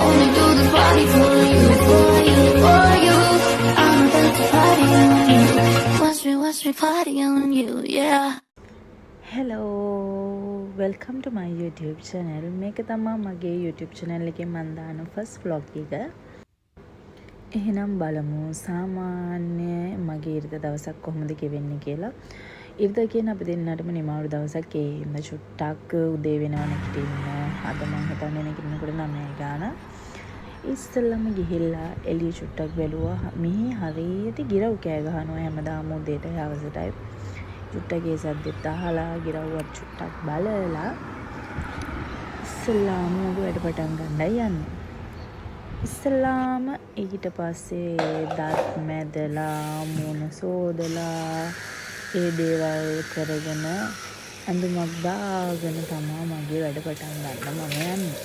wanna do the party for you, for you, for you. I'm about to party on you. Watch me party on you, yeah. hello welcome to my YouTube channel මේක තමයි මගේ YouTube channel එකේ මම දාන first vlog එක. එහෙනම් බලමු සාමාන්‍ය මගේ ඉරිදා දවසක් කොහොමද ගෙවෙන්නේ කියලා. ඉරිදා කියන අපි දෙන්නටම නිමාරු දවසක් ඒ ඉන්න චුට්ටක් උදේ වෙනවා නැගිටින්න. අද මම හිතන්නේ නැගිටිනකොට 9 ගාන. ඉස්සෙල්ලම ගිහිල්ලා එළිය චුට්ටක් බැලුවා. මෙහි හරියට ගිරව් කෑ ගහනවා හැමදාම උදේට හවසටයි. චුට්ටගේ සද්දෙත් අහලා ගිරව්වත් චුට්ටක් බලලා ඉස්සෙල්ලාම වැඩ පටන් ගන්නයි යන්නේ. ඉස්සෙල්ලාම ඊට පස්සේ දත් මැදලා මුණ සෝදලා ඒ දේවල් කරගෙන අඳුමක් දාගෙන තමයි මගේ වැඩ පටන් ගන්න මම යන්නේ.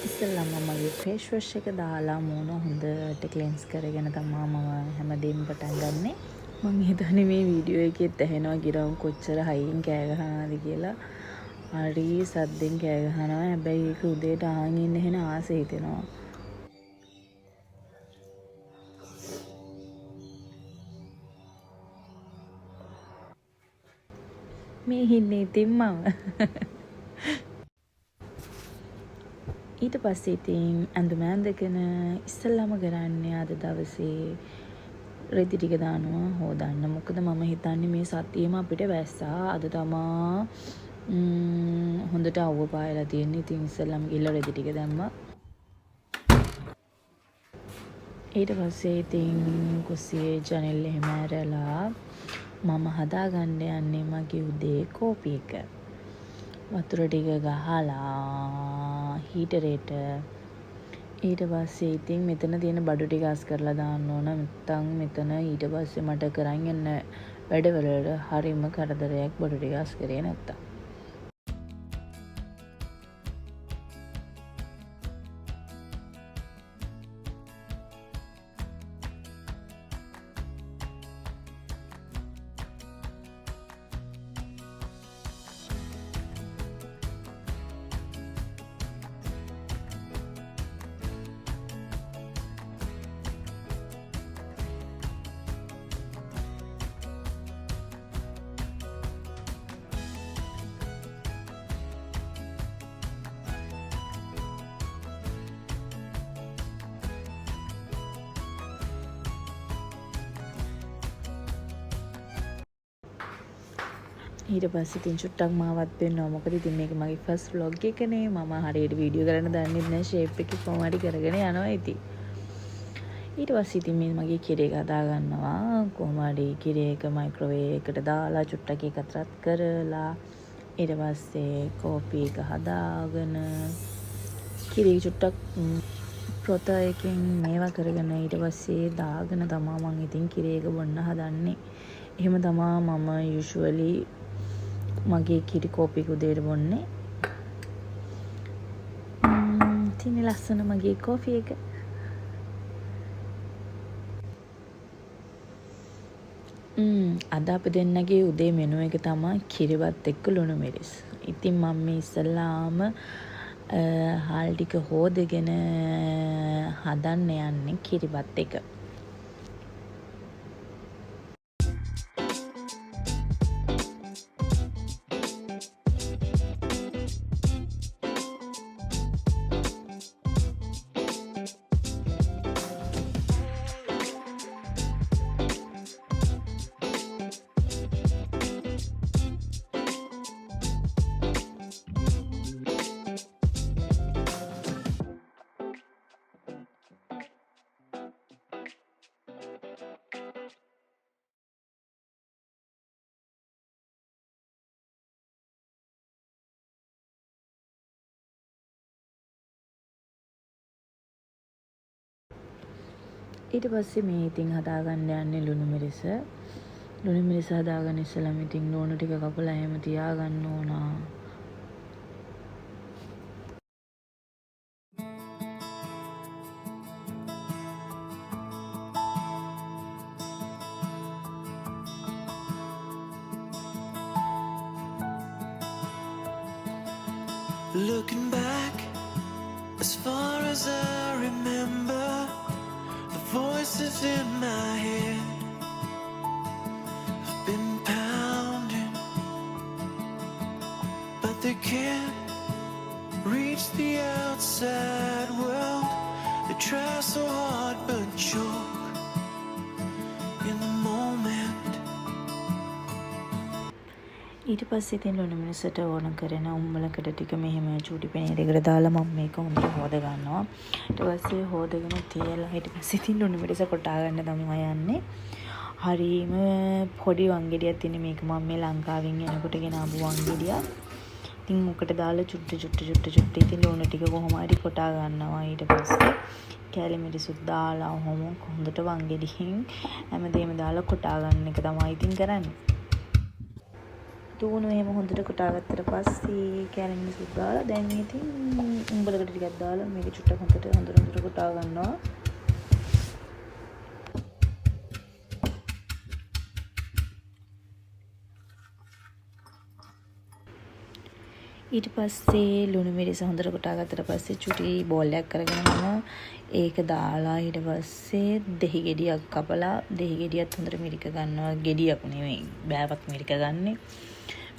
ඉස්සෙල්ලාම මගේ ෆේස් වොෂ් එක දාලා මුණ හොඳට ක්ලෙන්ස් කරගෙන තමයි මම හැමදේම පටන් ගන්නෙ. මම හිතන්නේ මේ වීඩියෝ එකෙත් ඇහෙනවා ගිරව් කොච්චර හයියෙන් කෑ ගහනවාද කියලා. හරි සද්දෙන් කෑ ගහනවා. හැබැයි ඒක උදේට අහන් ඉන්න එහෙන ආසෙ හිතෙනවා. මේ හින්නේ ඉතින් මම. ඊට පස්සේ ඉතින් ඇඳුම ඇඳගෙන ඉස්සෙල්ලාම කරන්නේ අද දවසේ රෙදි ටික දානවා හොදන්න. මොකද මම හිතන්නේ මේ සතියේම අපිට වැස්සා අද තමා හොඳට අවුව පායලා තියෙන්නේ. ඉතින් ඉස්සෙල්ලාම ගිහලා රෙදි ටික දැම්මා. ඊට පස්සේ ඉතින් කුස්සියේ ජනෙල් එහෙම ඇරලා මම හදාගන්න යන්නේ මගේ උදේ කෝපි එක. වතුර ටික ගහලා හීටරේට. ඊට පස්සේ ඉතින් මෙතන තියෙන බඩු ටික අස් කරලා දාන්න ඕන. නැත්තම් මෙතන ඊට පස්සේ මට කරන් යන්න වැඩවලට හරිම කරදරයක් බඩු ටික අස් කරේ නැත්තම්. ඊට පස්සේ ඉතින් චුට්ටක් මාවත් වෙන්නවා. මොකද ඉතින් මේක මගේ ෆස්ට් vlog එකනේ. මම හරියට වීඩියෝ කරන්න දන්නේ නැහැ. ෂේප් එක කොහොම හරි කරගෙන යනවා ඉතින්. ඊට පස්සේ ඉතින් මේ මගේ කිරි එක හදා ගන්නවා. කොහොම හරි කිරි එක මයික්‍රෝවේව් එකට දාලා චුට්ටක් ඒකත් රත් කරලා ඊට පස්සේ කෝපි එක හදාගෙන කිරි චුට්ටක් ප්‍රොත එකකින් මේවා කරගෙන ඊට පස්සේ දාගෙන තමයි මම ඉතින් කිරි එක බොන්න හදන්නේ. එහෙම තමයි මම යුෂුවලි මගේ කිරි කෝපි උදේට බොන්නේ. තියන ලස්සන මගේ කෝෆි එක. අද අපි දෙන්නගේ උදේ මෙනු එක තමයි කිරිවත් එක්ක ලුණු මිරිස්. ඉතින් මම මේ ඉස්සල්ලාම හාල් ටික හොදගෙන හදන්න යන්නේ කිරිවත් එක. ඊට පස්සේ මේ ඉතින් හදාගන්න යන්නේ ලුණු මිරිස. ලුණු මිරිස හදාගන්න ඉස්සෙල්ලාම ඉතින් ලුණු ටික කපලා එහෙම තියාගන්න ඕන. Looking back, as far as I remember, the voices in my head have been pounding, but they can't reach the outside world. They try so hard but choke in the moment. ඊට පස්සේ ඉතින් ලුණු මිනිස්සට ඕන කරන උම්මලකට ටික මෙහෙම චූටි පෙනේරයකට දාලා මම මේක හොඳට හොද ගන්නවා. ඊට පස්සේ හොදගෙන තියලා ඊට පස්සේ ඉතින් ලුණු මිරිස කොටා ගන්න තමයි යන්නේ. හරීම පොඩි වංගෙඩියක් තියෙන මේක මම මේ ලංකාවෙන් එනකොට ගෙන ආපු වංගෙඩියක්. ඉතින් මොකට දාලා චුට්ට ඉතින් ලුණු ටික කොහොම හරි කොටා ගන්නවා. ඊට පස්සේ කැලි මිරිසුත් දාලා හොඳට වංගෙඩියෙන් හැමදේම දාලා කොටා ගන්න එක තමයි ඉතින් කරන්නේ. තුණු එහෙම හොඳට කොටා ගත්තට පස්සේ කැලි මිරිසුත් දාලා දැන් ඉතින් උඹලකට ටිකක් දාලා මේක චුට්ටක් හොඳට කොටා ගන්නවා. ඊට පස්සේ ලුණු මිරිස හොඳට කොටා ගත්තට පස්සේ චුටි බෝල් එකක් කරගෙන මම ඒක දාලා ඊට පස්සේ දෙහි ගෙඩියක් කපලා දෙහි ගෙඩියත් හොඳට මිරික ගන්නවා. ගෙඩියක් නෙවෙයි බෑවක් මිරික ගන්නෙ.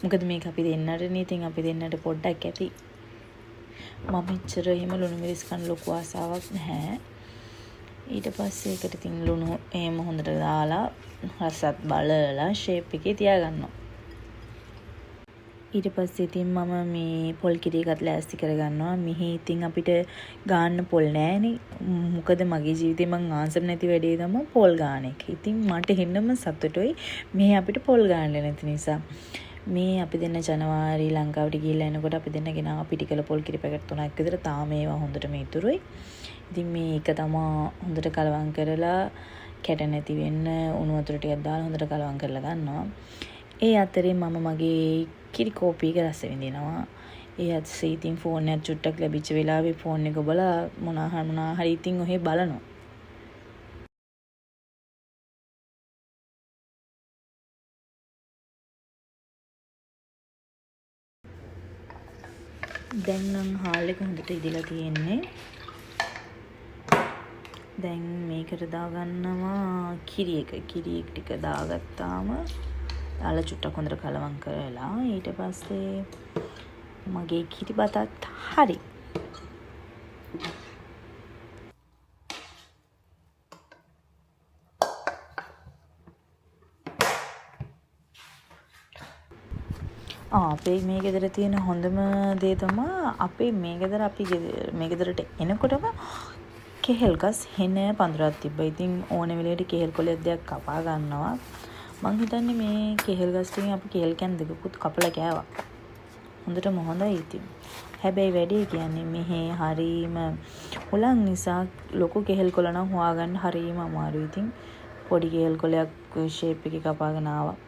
මොකද මේක අපි දෙන්නට නේ. ඉතින් අපි දෙන්නට පොඩ්ඩක් ඇති. මම මෙච්චර එහෙම ලුණු මිරිස් කන්න ලොකු ආසාවක් නැහැ. ඊට පස්සේ ඒකට ඉතින් ලුණු එහෙම හොඳට දාලා රසත් බලලා ෂේප් එකේ තියාගන්නවා. ඊට පස්සේ ඉතින් මම මේ පොල් කිරි එකත් ලෑස්ති කරගන්නවා. මෙහි ඉතින් අපිට ගාන්න පොල් නෑනේ. මොකද මගේ ජීවිතේ මං ආන්සර් නැති වැඩේ තමයි පොල් ගාන එක. ඉතින් මට හෙන්නම සතුටුයි මෙහි අපිට පොල් ගාන්න නැති නිසා. මේ අපි දෙන්න ජනවාරි ලංකාවට ගිහිල්ලා එනකොට අපි දෙන්න ගෙනාවා පිටිකල පොල් කිරි පැකට් 3ක් විතර. තාම ඒවා හොඳටම ඉතුරුයි. ඉතින් මේ එක තමයි හොඳට කලවම් කරලා කැට නැති වෙන්න උණු වතුර ටිකක් දාලා හොඳට කලවම් කරලා ගන්නවා. ඒ අතරේ මම මගේ කිරි කෝපි එක රස විඳිනවා. ඒ අතසේ ඉතින් ෆෝන් එක චුට්ටක් ලැබිච්ච වෙලාවේ ෆෝන් එක බලලා මොනවා හරි ඉතින් ඔහෙ බලනවා. දැන් නම් හාල් එක හොඳට ඉදලා තියෙන්නේ. දැන් මේකට දාගන්නවා කිරි එක ටික දාගත්තාම දාලා චුට්ටක් හොඳට කලවම් කරලා ඊට පස්සේ මගේ කිරි බතත් හරි. අපේ මේ ගෙදර තියෙන හොඳම දේ තමයි අපේ මේ ගෙදරට එනකොටම කෙහෙල් ගස් හෙන පඳුරක් තිබ්බා. ඉතින් ඕන වෙලේට කෙහෙල් කොළයක් දෙයක් කපා ගන්නවා. මං හිතන්නේ මේ කෙහෙල් ගස් ටිකෙන් අපි කෙහෙල් කැන් දෙකකුත් කපලා කෑවා. හොඳටම හොඳයි ඉතින්. හැබැයි වැඩේ කියන්නේ මෙහි හරීම හුලං නිසා ලොකු කෙහෙල් කොළ නම් හොයාගන්න හරීම අමාරුයි. ඉතින් පොඩි කෙහෙල් කොළයක් ෂේප් එකේ කපාගෙන ආවා.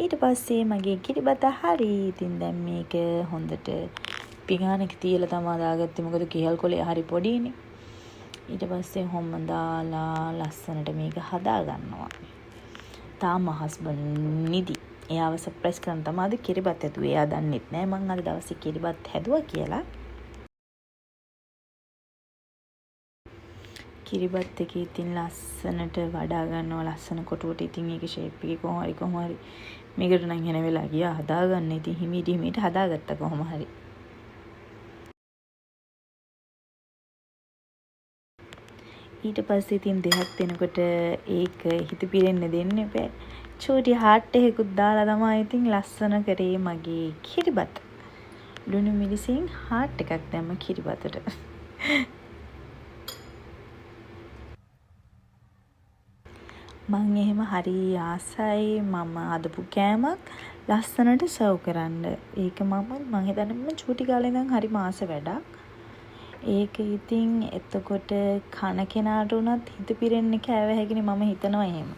ඊට පස්සේ මගේ කිරිබත හරි. ඉතින් දැන් මේක හොඳට පිඟානක තියලා තමයි දාගත්තේ. මොකද කෙහෙල් කොළේ හරි පොඩිනේ. ඊට පස්සේ හොම්ම දාලා ලස්සනට මේක හදා ගන්නවා. තාම හස්බන්ඩ් නිදි. එයාව සර්ප්‍රයිස් කරන්න තමයි අද කිරිබත් හැදුවේ. එයා දන්නෙත් නෑ මං අද දවසේ කිරිබත් හැදුවා කියලා. කිරිබත් එකේ ඉතින් ලස්සනට වඩා ගන්නවා. ලස්සන කොටුවට ඉතින් ඒකේ ෂේප් එකේ කොහොම හරි මේකට නම් එන වෙලා ගියා හදාගන්න. ඉතින් හිමීට හදාගත්තා කොහොම හරි. ඊට පස්සේ ඉතින් දෙහක් දෙනකොට ඒක හිත පිරෙන්න දෙන්න එපා. චූටි හાર્ට් එකකුත් දාලා තමයි ඉතින් ලස්සන කරේ මගේ කිරිබත. ලුණු මිරිසින් හાર્ට් එකක් දැම්ම කිරිබතට. මං එහෙම හරි ආසයි මම හදපු කෑමක් ලස්සනට සර්ව් කරන්න. ඒක මම හිතන්නේ චූටි කාලේ ඉඳන් හරි මාස වැඩක්. ඒක ඉතින් එතකොට කන කෙනාට උනත් හිත පිරෙන්න කෑව හැකිනේ මම හිතනවා එහෙම.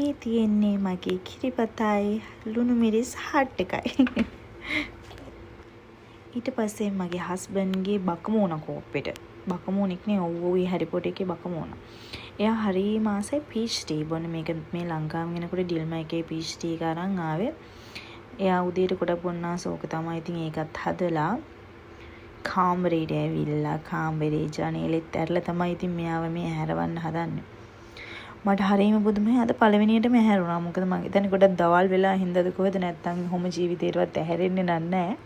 මේ තියෙන්නේ මගේ කිරිපතයි ලුණු මිරිස් හට් එකයි. ඊට පස්සේ මගේ හස්බන්ඩ්ගේ බකමෝන කෝප්පෙට. බකමෝනෙක් නේ ඔව් හැරි පොටර් එකේ බකමෝන. එයා හරි මාසයි පීච් ටී බොන මේක මේ ලංකාවෙන් එනකොට ඩිල්මා එකේ පීච් ටී එක අරන් ආවේ. එයා උදේට ගොඩක් බොන්නාස ඕක තමයි. ඉතින් ඒකත් හදලා කාමරේට ඇවිල්ලා කාමරේ ජනේලෙත් ඇරලා තමයි ඉතින් මෙයාව මේ හැරවන්න හදන්නේ. මට හරියම පුදුමයි අද පළවෙනියටම ඇහැරුණා. මොකද මම හිතන්නේ ගොඩක් දවල් වෙලා හින්දාද කොහෙද නැත්තම් කොහොම ජීවිතේටවත් ඇහැරෙන්නේ නැහැ.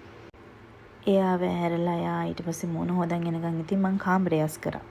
එයාව ඇහැරලා යා ඊට පස්සේ මොන හොදන් එනකන් ඉතින් මං කාමරේ යස් කරා.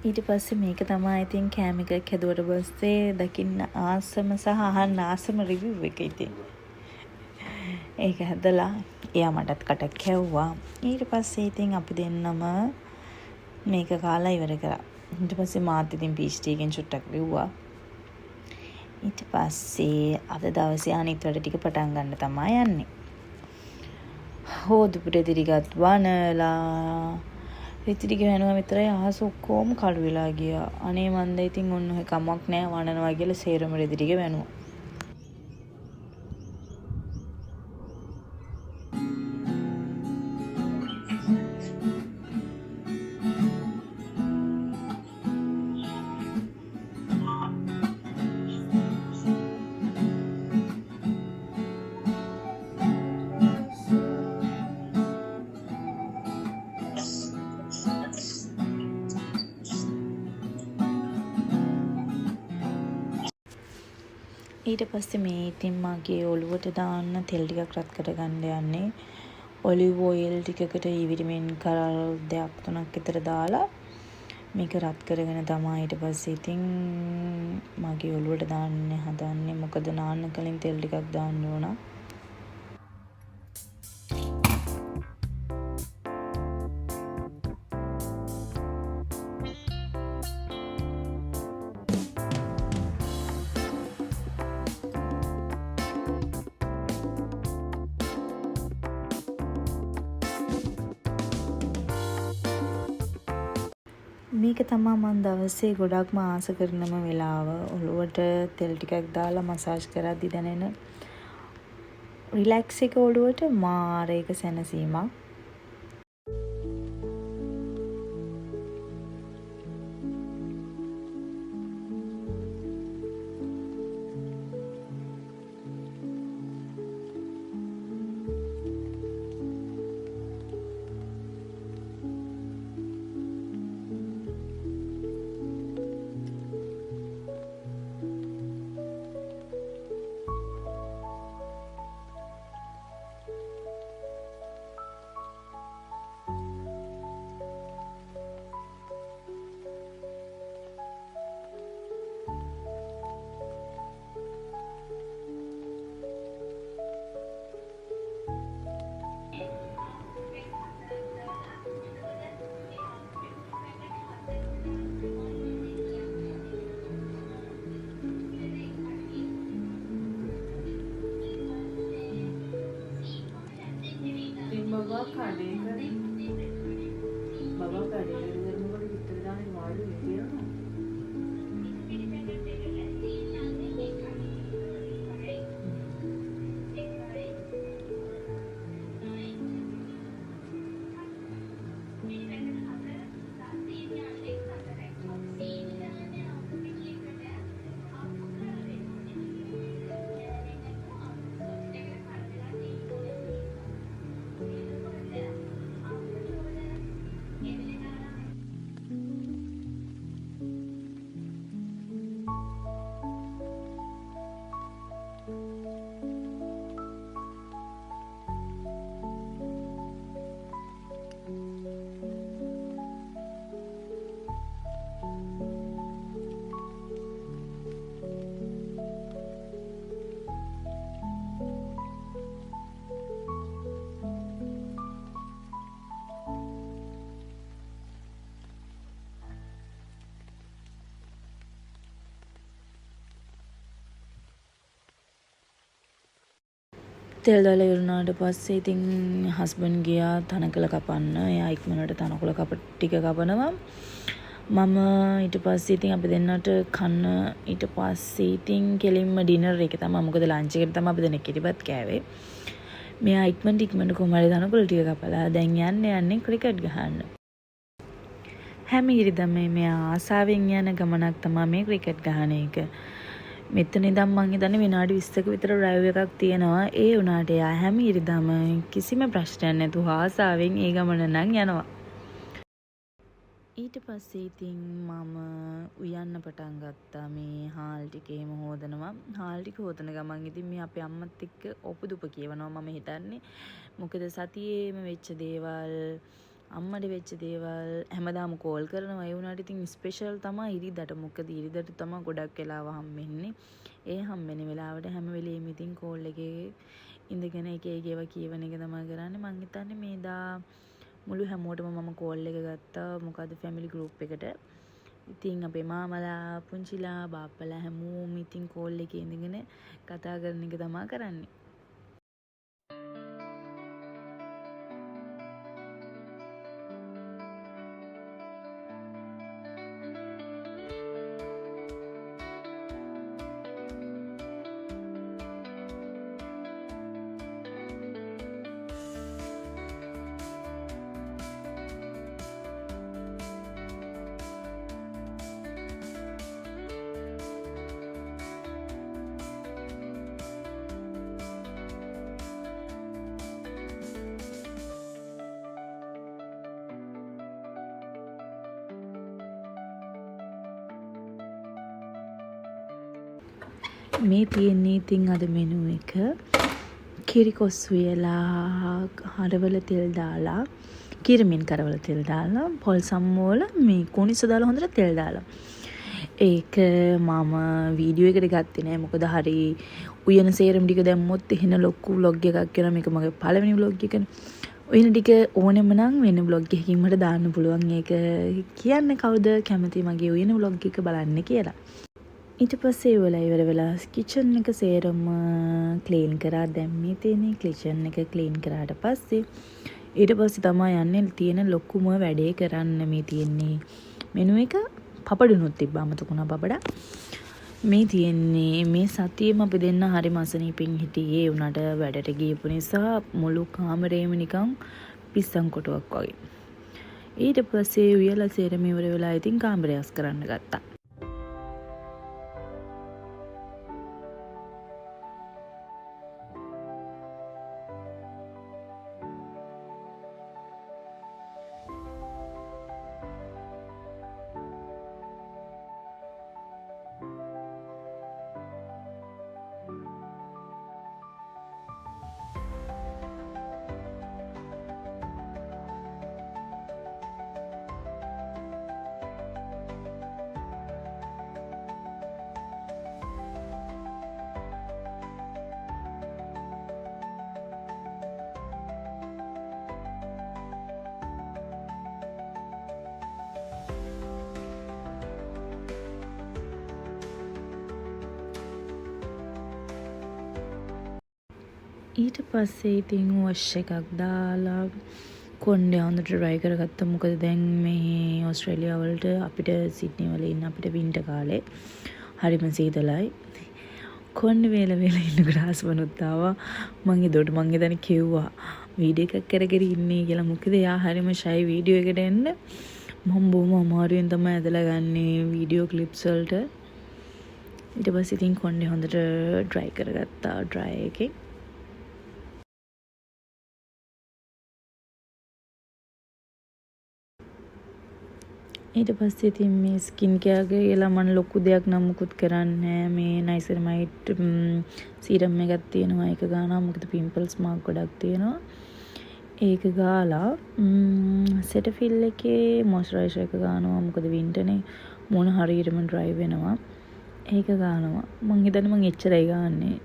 ඊට පස්සේ මේක තමයි ඉතින් කෑම එකක් හැදුවට පස්සේ දකින්න ආසම සහ අහන්න ආසම රිවිව් එක ඉතින්. ඒක හැදලා එයා මටත් කටක් කැව්වා. ඊට පස්සේ ඉතින් අපි දෙන්නම මේක කාලා ඉවර කරා. ඊට පස්සේ මාත් ඉතින් පීච් ටී එකෙන් චුට්ටක් බිව්වා. ඊට පස්සේ අද දවසේ අනිත් වැඩ ටික පටන් ගන්න තමයි යන්නේ. හොදු පුරේදිරිගත් වනලා රිතිරික වෙනවා විතරයි අහස ඔක්කොම කළු වෙලා ගියා. අනේ මන්ද ඉතින් ඔන්න ඔය කමක් නැහැ වනනවා කියලා සේරම රිතිරික වෙනවා. ඊට පස්සේ මේ ඉතින් මගේ ඔළුවට දාන්න තෙල් ටිකක් රත් කරගන්න යන්නේ. ඔලිව් ඔයිල් ටිකකට ඊවිටමින් කරල් 2-3ක් විතර දාලා මේක රත් කරගෙන තමයි ඊට පස්සේ ඉතින් මගේ ඔළුවට දාන්න හදන්නේ. මොකද නාන්න කලින් තෙල් ටිකක් දාන්න ඕන. මේක තමයි මම දවසේ ගොඩක්ම ආස කරනම වෙලාව. ඔළුවට තෙල් ටිකක් දාලා මසාජ් කරද්දි දැනෙන රිලැක්ස් එක ඔළුවට මාර එක සැනසීමක්. තෙල් දාලා ඉවරනාට පස්සේ ඉතින් හස්බන්ඩ් ගියා තනකොළ කපන්න. එයා ඉක්මනට තනකොළ ටික කපනවා. මම ඊට පස්සේ ඉතින් අපි දෙන්නට කන්න ඊට පස්සේ ඉතින් කෙලින්ම ඩිනර් එක තමයි. මොකද ලන්ච් එකට තමයි අපි දෙන්න කිරිබත් කෑවේ. මෙයා ඉක්මනට කොහමද තනකොළ ටික කපලා දැන් යන්නේ ක්‍රිකට් ගහන්න. හැම ඉරිදම මෙයා ආසාවෙන් යන ගමනක් තමයි මේ ක්‍රිකට් ගහන එක. මෙතන ඉඳන් මං හිතන්නේ විනාඩි 20ක විතර ඩ්‍රයිව් එකක් තියෙනවා. ඒ වුණාට එයා හැම ඉරිදම කිසිම ප්‍රශ්නයක් නැතුව ආසාවෙන් ඒ ගමන නම් යනවා. ඊට පස්සේ ඉතින් මම උයන්න පටන් ගත්තා. මේ හාල් ටික එහෙම හොදනවා. හාල් ටික හොදන ගමන් ඉතින් මේ අපේ අම්මත් එක්ක ඔපදුප කියවනවා මම හිතන්නේ. මොකද සතියේම වෙච්ච දේවල් අම්මට වෙච්ච දේවල් හැමදාම කෝල් කරනවා. ඒ වුණාට ඉතින් ස්පෙෂල් තමයි ඉරිදට. මොකද ඉරිදට තමයි ගොඩක් වෙලාව හම්බෙන්නේ. ඒ හම්බෙන වෙලාවට හැම වෙලෙම ඉතින් කෝල් එකේ ඉඳගෙන එක ඒවා කියවන එක තමයි කරන්නේ. මං හිතන්නේ මේ දා මුළු හැමෝටම මම කෝල් එක ගත්තා. මොකද ෆැමිලි ගෲප් එකට. ඉතින් අපේ මාමලා, පුංචිලා, බාප්පලා හැමෝම ඉතින් කෝල් එකේ ඉඳගෙන කතා කරන එක තමයි කරන්නේ. මේ තියෙන්නේ ඉතින් අද මෙනු එක කිරිකොස් වියලා හරවල තෙල් දාලා කිරමින් කරවල තෙල් දාලා පොල් සම්මෝල මේ කුණිස දාලා හොඳට තෙල් දාලා ඒක මම වීඩියෝ එකට ගත්තේ නෑ. මොකද හරි උයන සේරම ටික දැම්මොත් එහෙන ලොකු vlog එකක් කරනවා. මේක මගේ පළවෙනි vlog එකනේ. උයන ටික ඕනෙම නම් වෙන vlog එකකින් මට දාන්න පුළුවන්. ඒක කියන්න කවුද කැමති මගේ උයන vlog එක බලන්න කියලා. ඊට පස්සේ ඉවර වෙලා කිචන් එක සේරම ක්ලීන් කරා. දැන් මේ තියෙන්නේ කිචන් එක ක්ලීන් කරාට පස්සේ ඊට පස්සේ තමයි යන්නේ තියෙන ලොකුම වැඩේ කරන්න. මේ තියෙන්නේ මෙනු එක පපඩුනුත් තිබ්බා අමතකුණා පපඩා. මේ තියෙන්නේ මේ සතියේම අපි දෙන්න හරි මාසනීපින් හිටියේ. ඒ උනට වැඩට ගියපු නිසා මුළු කාමරේම නිකන් පිස්සන් කොටුවක් වගේ. ඊට පස්සේ උයලා සේරම ඉවර වෙලා ඉතින් කාමරය අස් කරන්න ගත්තා. ඊට පස්සේ ඉතින් වොෂ් එකක් දාලා කොණ්ඩේ හොඳට ඩ්‍රයි කරගත්තා. මොකද දැන් මේ ඕස්ට්‍රේලියාව වලට අපිට සිඩ්නි වල ඉන්න අපිට වින්ටර් කාලේ හරිම සීතලයි. කොණ්ඩේ වේල ඉන්නකොට හස්බන්ඩ්ත් ආවා. මං ඒකට මං එතන කිව්වා වීඩියෝ එකක් කරගෙන ඉන්නේ කියලා. මොකද එයා හරිම ෂයි වීඩියෝ එකට එන්න. මම බොහොම අමාරුවෙන් තමයි ඇදලා ගන්නේ වීඩියෝ ක්ලිප්ස් වලට. ඊට පස්සේ ඉතින් කොණ්ඩේ හොඳට ඩ්‍රයි කරගත්තා ඩ්‍රයි එකේ. ඊට පස්සේ ඉතින් මේ ස්කින් කෙයාර් කියලා මම ලොකු දෙයක් නම් මුකුත් කරන්නේ නැහැ. මේ නයිසර්මයිට් සීරම් එකක් තියෙනවා. ඒක ගන්නවා. මොකද පිම්පල්ස් මාක් ගොඩක් තියෙනවා. ඒක ගාලා සෙටෆිල් එකේ මොයිස්චරයිසර් එක ගන්නවා. මොකද වින්ටර්නේ මොන හරියටම ඩ්‍රයි වෙනවා. ඒක ගන්නවා. මං හිතන්නේ මං එච්චරයි ගන්නෙ.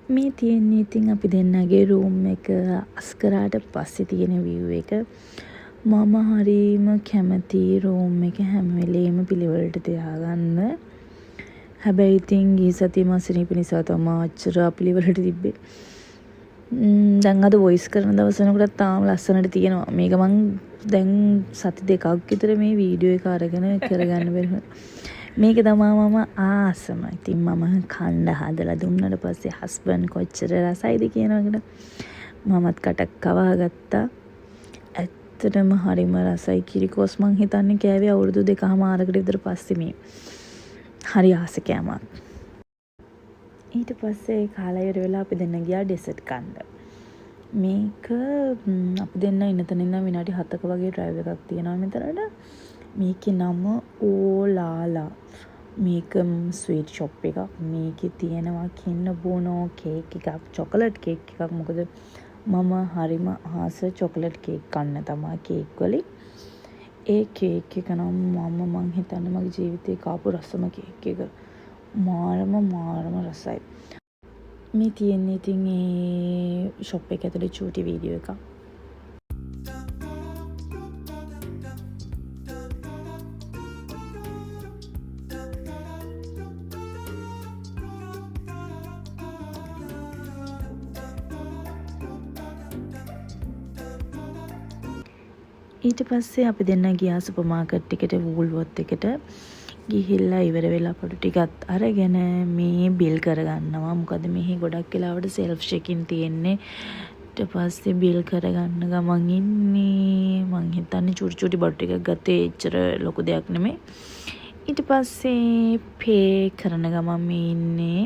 මේ තියෙන්නේ ඉතින් අපි දෙන්නගේ රූම් එක අස්කරාට පස්සේ තියෙන view එක. මම හරීම කැමති රූම් එක හැම වෙලේම පිළිවෙලට තියාගන්න. හැබැයි ඉතින් ගිය සතියේ මාසෙනිප නිසා තමයි අච්චර පිළිවෙලට තිබ්බේ. දැන් අද වොයිස් කරන දවසනකට තාම ලස්සනට තියෙනවා. මේක මං දැන් සති දෙකක් විතර මේ වීඩියෝ එක අරගෙන කරගන්න බැරිම. මේක තමයි මම ආසම. ඉතින් මම කණ්ඩ හදලා දුන්නට පස්සේ හස්බන්ඩ් කොච්චර රසයිද කියනකට මමත් කටක් කවා ගත්තා. ඇත්තටම හරිම රසයි. කිරිකෝස් මං හිතන්නේ කෑවේ අවුරුදු 2කමාරකට විතර පස්සේ මේ. හරි ආස කෑමක්. ඊට පස්සේ කාලා ඉවර වෙලා අපි දෙන්න ගියා ඩෙසර්ට් කන්න. මේක අපි දෙන්න ඉන්න තැන ඉඳන් විනාඩි 7ක වගේ ඩ්‍රයිව් එකක් තියෙනවා මෙතනට. මේකේ නම ඕලාලා. මේක ස්වීට් ෂොප් එකක්. මේකේ තියෙනවා කින්න බෝනෝ කේක් එකක්, චොකලට් කේක් එකක්. මොකද මම හරිම ආස චොකලට් කේක් කන්න තමයි කේක් වලින්. ඒ කේක් එක නම් මං හිතන්නේ මගේ ජීවිතේ කාපු රසම කේක් එක. මාරම රසයි. මේ තියෙන්නේ ඉතින් ඒ ෂොප් එක ඇතුලේ චූටි වීඩියෝ එකක්. ඊට පස්සේ අපි දෙන්න ගියා සුපර් මාකට් එකට වූල්වර්ත් එකට. ගිහිල්ලා ඉවර වෙලා පොඩු ටිකක් අරගෙන මේ බිල් කරගන්නවා. මොකද මෙහි ගොඩක් වෙලාවට සෙල්ෆ් චෙකින් තියෙන්නේ. ඊට පස්සේ බිල් කරගන්න ගමන් ඉන්නේ මං හිතන්නේ චුටි බොට් ටිකක් ගත්තේ එච්චර ලොකු දෙයක් නෙමෙයි. ඊට පස්සේ පේ කරන ගමන් මේ ඉන්නේ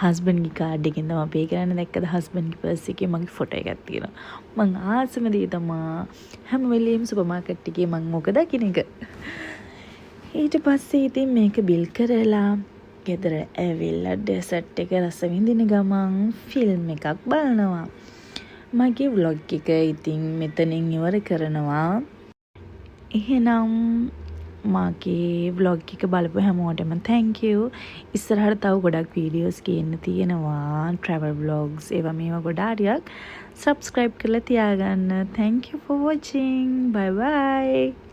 හස්බන්ඩ්ගේ කාඩ් එකෙන් තමයි පේ කරන්න. දැක්කද හස්බන්ඩ්ගේ පර්ස් එකේ මගේ ෆොටෝ එකක් තියෙනවා. මං ආසම දේ තමයි හැම වෙලෙම සුපර් මාකට් එකේ මං මොක දකින්න එක. ඊට පස්සේ ඉතින් මේක බිල් කරලා ගෙදර ඇවිල්ලා ඩෙසර්ට් එක රස විඳින ගමන් ෆිල්ම් එකක් බලනවා. මගේ vlog එක ඉතින් මෙතනින් ඉවර කරනවා. එහෙනම් මගේ vlog එක බලපු හැමෝටම thank you. ඉස්සරහට තව ගොඩක් වීඩියෝස් ගේන්න තියෙනවා. travel vlogs ඒවා මේවා ගොඩාරියක්. subscribe කරලා තියාගන්න. thank you for watching. bye bye.